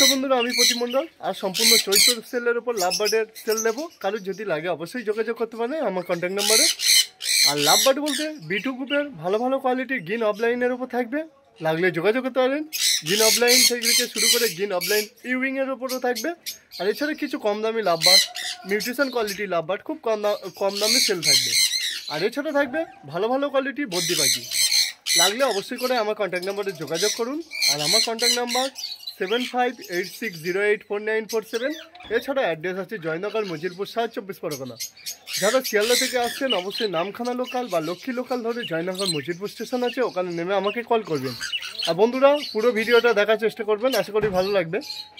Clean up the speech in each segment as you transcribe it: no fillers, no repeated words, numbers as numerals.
নমস্কার বন্ধুরা, আমি প্রতিমণ্ডল। আর সম্পূর্ণ চৈত্র সেলের উপর লাভ বার্ডের সেল নেবো। কারোর যদি লাগে অবশ্যই যোগাযোগ করতে পারে আমার কন্ট্যাক্ট নাম্বারে। আর লাভ বার্ড বলতে B2 গ্রুপের ভালো ভালো কোয়ালিটির গ্রিন অফলাইনের উপর থাকবে, লাগলে যোগাযোগ করতে পারেন। গ্রিন অফলাইন থেকে শুরু করে গ্রিন অফলাইন ইউইংয়ের উপরও থাকবে। আর এছাড়া কিছু কম দামি লাভ বার্ড, নিউট্রিশন কোয়ালিটির লাভ বার্ড খুব কম দামে সেল থাকবে। আর এছাড়া থাকবে ভালো ভালো কোয়ালিটির বদ্রি পাখি, লাগলে অবশ্যই করে আমার কন্ট্যাক্ট নাম্বারে যোগাযোগ করুন। আর আমার কন্ট্যাক্ট নাম্বার 7586084947। এছাড়া অ্যাড্রেস আছে জয়নগর, মজিলপুর, সাউথ 24 পরগনা। যারা শিয়ালদা থেকে আসছেন অবশ্যই নামখানা লোকাল বা লক্ষ্মী লোকাল ধরে জয়নগর মজিলপুর স্টেশন আছে, ওখানে নেমে আমাকে কল করবেন। আর বন্ধুরা পুরো ভিডিওটা দেখার চেষ্টা করবেন, আশা করি ভালো লাগবে।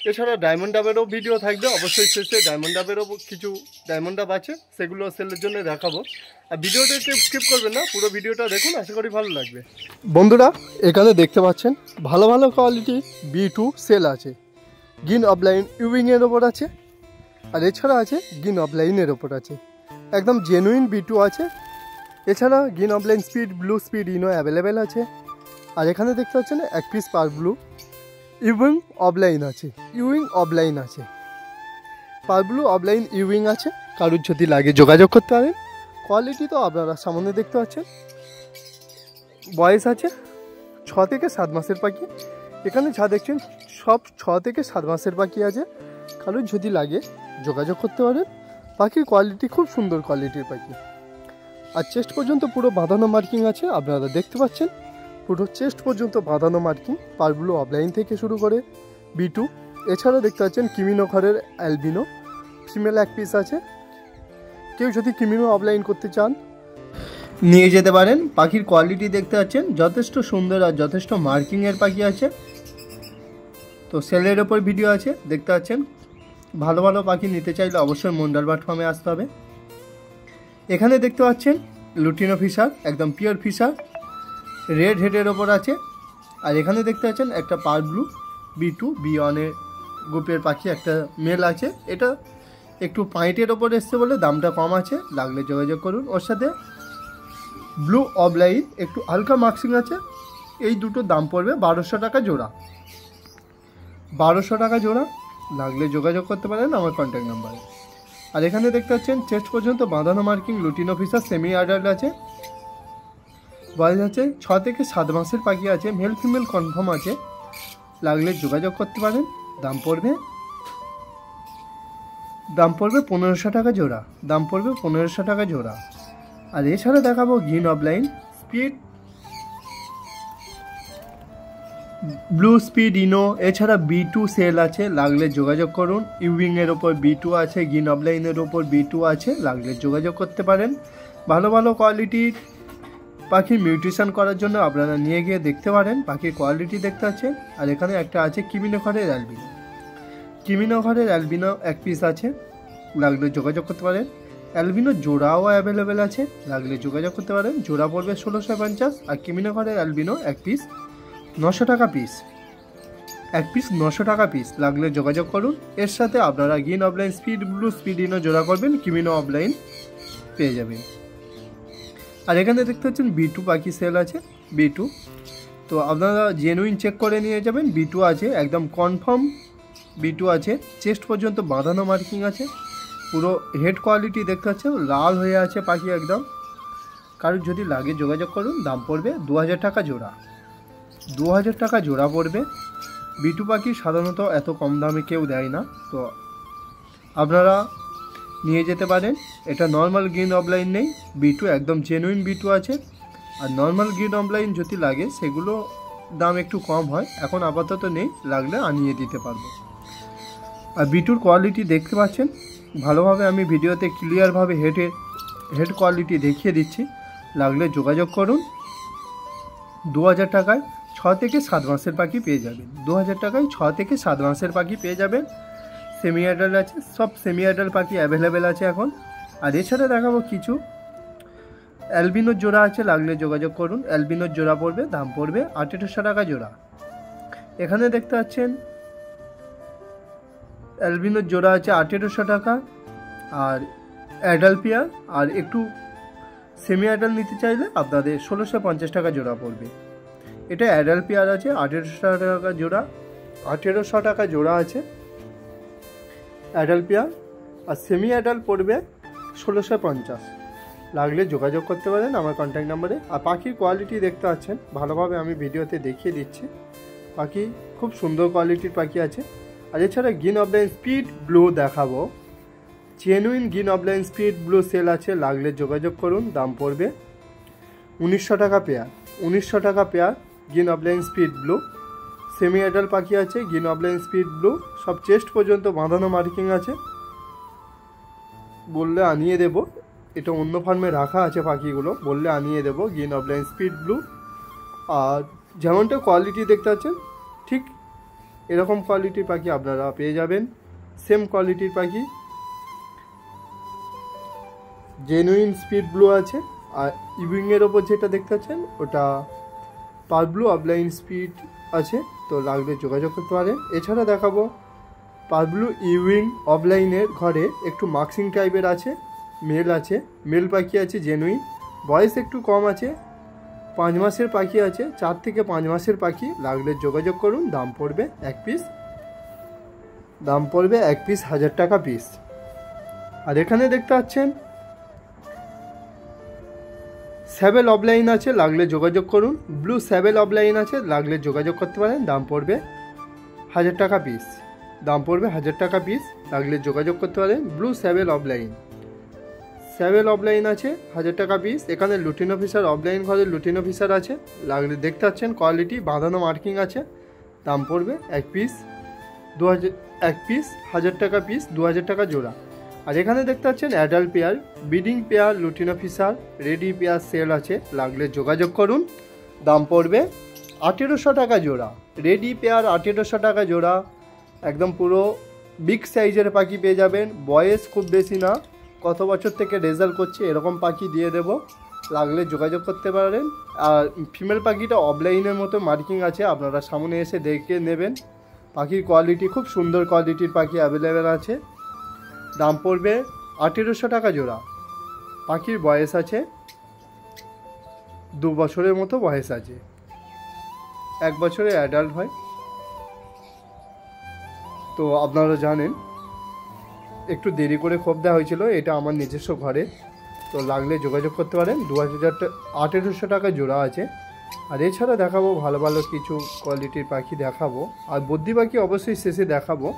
এছাড়া ডায়মন্ড ডাবেরও ভিডিও থাকবে, অবশ্যই শেষে ডায়মন্ড ডাবেরও কিছু ডায়মন্ড ডাব আছে, সেগুলো সেলের জন্য দেখাবো। আর ভিডিওটা একটু স্কিপ করবেন না, পুরো ভিডিওটা দেখুন, আশা করি ভালো লাগবে। বন্ধুরা এখানে দেখতে পাচ্ছেন ভালো ভালো কোয়ালিটি B2 সেল আছে, গ্রিন অফলাইন ইউইংয়ের ওপর আছে। আর এছাড়া আছে গ্রিন অফলাইনের ওপর আছে, একদম জেনুইন B2 আছে। এছাড়া green offline speed blue, speed ইনো অ্যাভেলেবেল আছে। আর এখানে দেখতে পাচ্ছেন এক piece per blue Ewing offline আছে, পার ব্লু অফলাইন ইউইং আছে। কারোর যদি লাগে যোগাযোগ করতে পারেন। কোয়ালিটি তো আপনারা সামনে দেখতে পাচ্ছেন। বয়স আছে 6 থেকে 7 মাসের পাখি। এখানে যা দেখছেন সব 6 থেকে 7 মাসের পাখি আছে। কারোর যদি লাগে যোগাযোগ করতে পারেন। পাখির কোয়ালিটি খুব সুন্দর কোয়ালিটির পাখি। আর চেস্ট পর্যন্ত পুরো বাঁধানো মার্কিং আছে, আপনারা দেখতে পাচ্ছেন পুরো চেস্ট পর্যন্ত বাঁধানো মার্কিং, পারগুলো অফলাইন থেকে শুরু করে B2। এছাড়া দেখতে পাচ্ছেন কিমিনো ঘরের অ্যালবিনো ফিমেল এক পিস আছে। কেউ যদি কিমিনো অফলাইন করতে চান নিয়ে যেতে পারেন। পাখির কোয়ালিটি দেখতে পাচ্ছেন যথেষ্ট সুন্দর আর যথেষ্ট মার্কিংয়ের পাখি আছে। তো সেলের ওপর ভিডিও আছে, দেখতে পাচ্ছেন। ভালো ভালো পাখি নিতে চাইলে অবশ্যই মন্ডারবার্ড ফার্মে আসতে হবে। এখানে দেখতে পাচ্ছেন লুটিনো ফিশার, একদম পিওর ফিশার, রেড হেডের ওপর আছে। আর এখানে দেখতে পাচ্ছেন একটা পার ব্লু B2 B1 গ্রুপের পাখি, একটা মেল আছে। এটা একটু পাইটের ওপর এসছে বলে দামটা কম আছে, লাগলে যোগাযোগ করুন। ওর সাথে ব্লু অফলাইন একটু হালকা মার্কিং আছে। এই দুটোর দাম পড়বে 1200 টাকা জোড়া, 1200 টাকা জোড়া, লাগলে যোগাযোগ করতে পারেন আমার কন্ট্যাক্ট নাম্বারে। আর এখানে দেখতে পাচ্ছেন চেস্ট পর্যন্ত বাঁধানো marking lutino fischer semi adult আছে। বয়স আছে 6 থেকে 7 মাসের পাখি আছে, মেল ফিমেল কনফার্ম আছে, লাগলে যোগাযোগ করতে পারেন। দাম পড়বে 1500 টাকা জোড়া, দাম পড়বে 1500 টাকা জোড়া। আর এছাড়া দেখাবো green offline speed blue, speed ইনো। এছাড়া B2 সেল আছে, লাগলে যোগাযোগ করুন। ইউইংয়ের ওপর B2 আছে, গ্রিন অফলাইনের ওপর B2 আছে, লাগলে যোগাযোগ করতে পারেন। ভালো ভালো কোয়ালিটির পাখি মিউটেশন করার জন্য আপনারা নিয়ে গিয়ে দেখতে পারেন। পাখির কোয়ালিটি দেখতে আছে। আর এখানে একটা আছে কিমিনো ঘরের অ্যালবিনো এক পিস আছে, লাগলে যোগাযোগ করতে পারেন। অ্যালবিনো জোড়াও অ্যাভেলেবেল আছে, লাগলে যোগাযোগ করতে পারেন। জোড়া পড়বে 1650। আর কিমিনো ঘরের অ্যালবিনো এক পিস 900 টাকা পিস, এক পিস 900 টাকা পিস, লাগলে যোগাযোগ করুন। এর সাথে আপনারা green offline speed blue, speed ইনো জোড়া করবেন, কিমিনো অফলাইন পেয়ে যাবেন। আর এখানে দেখতে পাচ্ছেন B2 পাখি সেল আছে, B2। তো আপনারা জেনুইন চেক করে নিয়ে যাবেন। B2 আছে, একদম কনফার্ম B2 আছে। চেস্ট পর্যন্ত বাঁধানো মার্কিং আছে, পুরো হেড কোয়ালিটি দেখতে পাচ্ছেন লাল হয়ে আছে পাখি একদম। কারোর যদি লাগে যোগাযোগ করুন। দাম পড়বে 2000 টাকা জোড়া, 2000 টাকা জোড়া পড়বে। B2 পাখি সাধারণত এত কম দামে কেউ দেয় না, তো আপনারা নিয়ে যেতে পারেন। এটা নর্মাল গ্রিন অফলাইন নেই, B2 একদম জেনুইন B2 আছে। আর নর্মাল গ্রিন অফলাইন যদি লাগে সেগুলো দাম একটু কম হয়, এখন আপাতত নেই, লাগলে আনিয়ে দিতে পারবো। আর B2র কোয়ালিটি দেখতে পাচ্ছেন ভালোভাবে, আমি ভিডিওতে ক্লিয়ারভাবে হেড কোয়ালিটি দেখিয়ে দিচ্ছি, লাগলে যোগাযোগ করুন। 2000 টাকায় 6 থেকে 7 মাসের পাখি পেয়ে যাবেন, 2000 টাকায় 6 থেকে 7 মাসের পাখি পেয়ে যাবেন। সেমি অ্যাডাল্ট আছে, সব সেমি অ্যাডাল্ট পাখি অ্যাভেলেবেল আছে এখন। আর এছাড়া দেখাবো কিছু অ্যালবিনোর জোড়া আছে, লাগলে যোগাযোগ করুন। অ্যালবিনোর জোড়া পড়বে, দাম পড়বে 1800 টাকা জোড়া। এখানে দেখতে পাচ্ছেন অ্যালবিনোর জোড়া আছে 1800 টাকা। আর অ্যাডাল্ট পেয়ার আর একটু সেমি অ্যাডাল্ট নিতে চাইলে আপনাদের 1650 টাকা জোড়া পড়বে। এটা অ্যাডাল্ট পেয়ার আছে 1800 টাকা জোড়া। 1800 টাকা জোড়া আছে অ্যাডাল্ট পেয়ার, আর সেমি অ্যাডাল্ট পড়বে 1650। লাগলে যোগাযোগ করতে পারেন আমার কন্ট্যাক্ট নাম্বারে। আর পাখির কোয়ালিটি দেখতে পাচ্ছেন, ভালোভাবে আমি ভিডিওতে দেখিয়ে দিচ্ছি। পাখি খুব সুন্দর কোয়ালিটির পাখি আছে। আর এছাড়া গ্রিন অফলাইন স্পিড ব্লু দেখাবো, genuine green offline speed blue sale আছে, লাগলে যোগাযোগ করুন। দাম পড়বে 1900 টাকা পেয়ার। 1900 টাকা pair green offline speed blue. Semi adult পাখি আছে গ্রিন অফলাইন স্পিড ব্লু, সব চেস্ট পর্যন্ত বাঁধানো মার্কিং আছে, বললে আনিয়ে দেব। এটা অন্য ফার্মে রাখা আছে পাখিগুলো, বললে আনিয়ে দেবো। গ্রিন অফলাইন স্পিড ব্লু, আর যেমনটা কোয়ালিটি দেখতে পাচ্ছেন ঠিক এরকম কোয়ালিটির পাখি আপনারা পেয়ে যাবেন। সেম কোয়ালিটির পাখি জেনুইন স্পিড ব্লু আছে। আর ইভিংয়ের ওপর যেটা দেখতে পাচ্ছেন ওটা পার ব্লু অফলাইন স্পিড আছে, তো লাগলে যোগাযোগ করতে পারেন। এছাড়া দেখাবো পার ব্লু ইভিং অফলাইনের ঘরে একটু মার্কসিং টাইপের আছে, মেল আছে, মেল পাখি আছে জেনুইন, বয়স একটু কম আছে, 5 মাসের পাখি আছে, 4 থেকে 5 মাসের পাখি, লাগলে যোগাযোগ করুন। দাম পড়বে 1 পিস, দাম পড়বে 1 পিস 1000 টাকা পিস। আর এখানে দেখতে পাচ্ছেন স্যাবেল অফলাইন আছে, লাগলে যোগাযোগ করুন। ব্লু স্যাবেল অফলাইন আছে, লাগলে যোগাযোগ করতে পারেন। দাম পড়বে 1000 টাকা পিস, দাম পড়বে 1000 টাকা পিস, লাগলে যোগাযোগ করতে পারেন। ব্লু স্যাবেল অফলাইন, স্যাবেল অফলাইন আছে 1000 টাকা পিস। এখানে লুটিন অফিসার অফলাইন ঘরে লুটিন অফিসার আছে, লাগলে দেখতে পাচ্ছেন কোয়ালিটি বাঁধানো মার্কিং আছে। দাম পড়বে 1 পিস 2000, 1 পিস 1000 টাকা পিস, 2000 টাকা জোড়া। আর এখানে দেখতে পাচ্ছেন adult pair, breeding pair, lutino অফিসার, রেডি পেয়ার সেল আছে, লাগলে যোগাযোগ করুন। দাম পড়বে 1800 টাকা জোড়া। রেডি পেয়ার 1800 টাকা জোড়া, একদম পুরো বিগ সাইজের পাখি পেয়ে যাবেন। বয়স খুব বেশি না, কত বছর থেকে রেজাল্ট করছে এরকম পাখি দিয়ে দেব, লাগলে যোগাযোগ করতে পারেন। আর ফিমেল পাখিটা অফলাইনের মতো মার্কিং আছে, আপনারা সামনে এসে দেখে নেবেন। পাখির কোয়ালিটি খুব সুন্দর কোয়ালিটির পাখি অ্যাভেলেবেল আছে। দাম পড়বে 1800 টাকা জোড়া। পাখির বয়স আছে 2 বছরের মতো বয়স আছে, 1 বছরে অ্যাডাল্ট হয়। তো আপনারা জানেন একটু দেরি করে খোপ দেওয়া হয়েছিল, এটা আমার নিজস্ব ঘরে, তো লাগলে যোগাযোগ করতে পারেন। 1800 টাকা জোড়া আছে। আর এছাড়া দেখাবো ভালো ভালো কিছু কোয়ালিটির পাখি দেখাবো, আর বদ্রি পাখি অবশ্যই শেষে দেখাবো।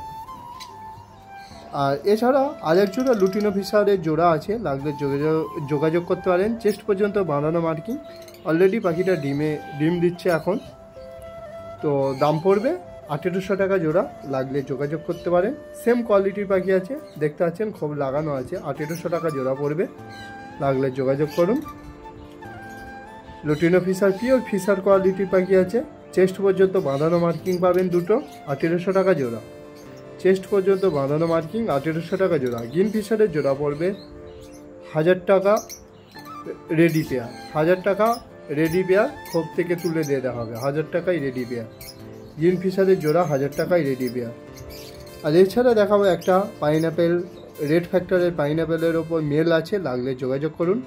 আর এছাড়া আরেক জোড়া লুটিনো ফিশারের জোড়া আছে, লাগলে যোগাযোগ করতে পারেন। চেস্ট পর্যন্ত বাঁধানো মার্কিং, অলরেডি পাখিটা ডিম দিচ্ছে এখন। তো দাম পড়বে 1800 টাকা জোড়া, লাগলে যোগাযোগ করতে পারেন। সেম কোয়ালিটির পাখি আছে, দেখতে পাচ্ছেন খুব লাগানো আছে, 1800 টাকা জোড়া পড়বে, লাগলে যোগাযোগ করুন। লুটিনো ফিশার পিওর ফিশার কোয়ালিটির পাখি আছে, চেস্ট পর্যন্ত বাঁধানো মার্কিং পাবেন দুটো, 1800 টাকা জোড়া। চেস্ট পর্যন্ত বাঁধানো মার্কিং, 1800 টাকা জোড়া। গ্রিন ফিশারের জোড়া পড়বে 1000 টাকা রেডি পেয়ার, 1000 টাকা রেডি পেয়ার, খোপ থেকে তুলে দিয়ে দেওয়া হবে, 1000 টাকায় রেডি পেয়ার। গ্রিন ফিশারের জোড়া 1000 টাকায় রেডি পেয়ার। আর এছাড়া দেখাবো একটা পাইনঅ্যাপেল, রেড ফ্যাক্টরের পাইনঅ্যাপেলের ওপর মেল আছে, লাগলে যোগাযোগ করুন।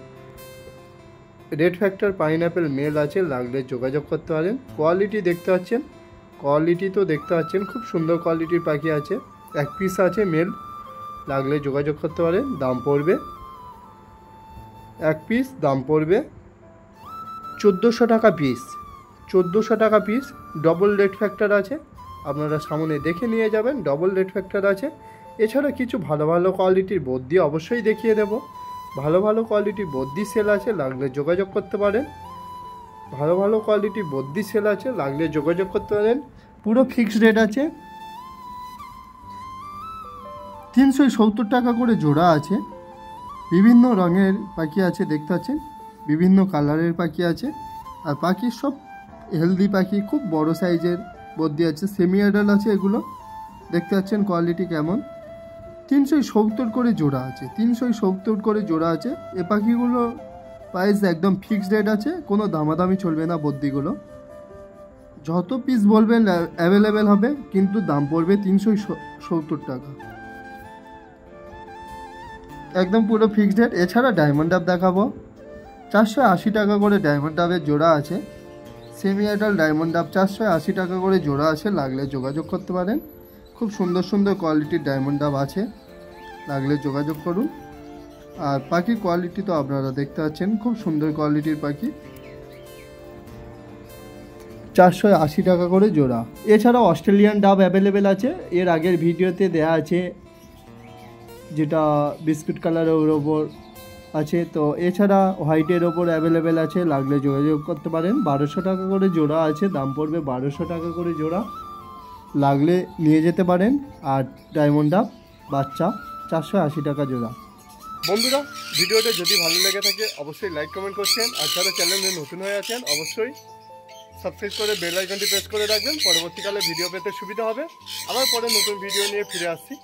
রেড ফ্যাক্টর পাইনঅ্যাপেল মেল আছে, লাগলে যোগাযোগ করতে পারেন। কোয়ালিটি দেখতে পাচ্ছেন, কোয়ালিটি তো দেখতে পাচ্ছেন খুব সুন্দর কোয়ালিটির পাখি আছে, 1 পিস আছে মেল, লাগলে যোগাযোগ করতে পারেন। দাম পড়বে 1 পিস, দাম পড়বে 1400 টাকা পিস, 1400 টাকা পিস। ডবল রেড ফ্যাক্টর আছে, আপনারা সামনে দেখে নিয়ে যাবেন, ডবল রেড ফ্যাক্টর আছে। এছাড়া কিছু ভালো ভালো কোয়ালিটির বদ্রি অবশ্যই দেখিয়ে দেব, ভালো ভালো কোয়ালিটির বদ্রি সেল আছে, লাগলে যোগাযোগ করতে পারেন। ভালো ভালো কোয়ালিটির বদ্রি সেল আছে, লাগলে যোগাযোগ করতে পারেন। পুরো ফিক্সড রেট আছে, 370 টাকা করে জোড়া আছে। বিভিন্ন রঙের পাখি আছে, দেখতে পাচ্ছেন বিভিন্ন কালারের পাখি আছে। আর পাখি সব হেলদি পাখি, খুব বড় সাইজের বদ্রি আছে, সেমি অ্যাডাল্ট আছে এগুলো, দেখতে পাচ্ছেন কোয়ালিটি কেমন। 370 করে জোড়া আছে, 370 করে জোড়া আছে। এ পাখিগুলো প্রাইস একদম ফিক্সড রেট আছে, কোনো দামাদামি চলবে না। বদ্রিগুলো যত পিস বলবেন অ্যাভেলেবেল হবে, কিন্তু দাম পড়বে 370 টাকা, একদম পুরো ফিক্সড রেট। এছাড়া ডায়মন্ড ডাব দেখাবো, 480 টাকা করে ডায়মন্ড ডাবের জোড়া আছে। সেমি অ্যাডাল্ট ডায়মন্ড ডাব 480 টাকা করে জোড়া আছে, লাগলে যোগাযোগ করতে পারেন। খুব সুন্দর সুন্দর কোয়ালিটির ডায়মন্ড ডাব আছে, লাগলে যোগাযোগ করুন। আর পাখির কোয়ালিটি তো আপনারা দেখতে পাচ্ছেন, খুব সুন্দর কোয়ালিটির পাখি। 480 টাকা করে জোড়া। এছাড়াও অস্ট্রেলিয়ান ডাব অ্যাভেলেবেল আছে, এর আগের ভিডিওতে দেয়া আছে, যেটা বিস্কুট কালারের ওপর আছে। তো এছাড়া হোয়াইটের ওপর অ্যাভেলেবেল আছে, লাগলে যোগাযোগ করতে পারেন। 1200 টাকা করে জোড়া আছে, দাম পড়বে 1200 টাকা করে জোড়া, লাগলে নিয়ে যেতে পারেন। আর ডায়মন্ড ডাব বাচ্চা 480 টাকা জোড়া। বন্ধুরা, ভিডিওটা যদি ভালো লেগে থাকে অবশ্যই লাইক কমেন্ট করছেন, আর যারা চ্যানেলে নতুন হয়ে আছেন অবশ্যই সাবস্ক্রাইব করে বেল আইকনটি প্রেস করে রাখবেন, পরবর্তীকালে ভিডিও পেতে সুবিধা হবে। আবার পরে নতুন ভিডিও নিয়ে ফিরে আসছি।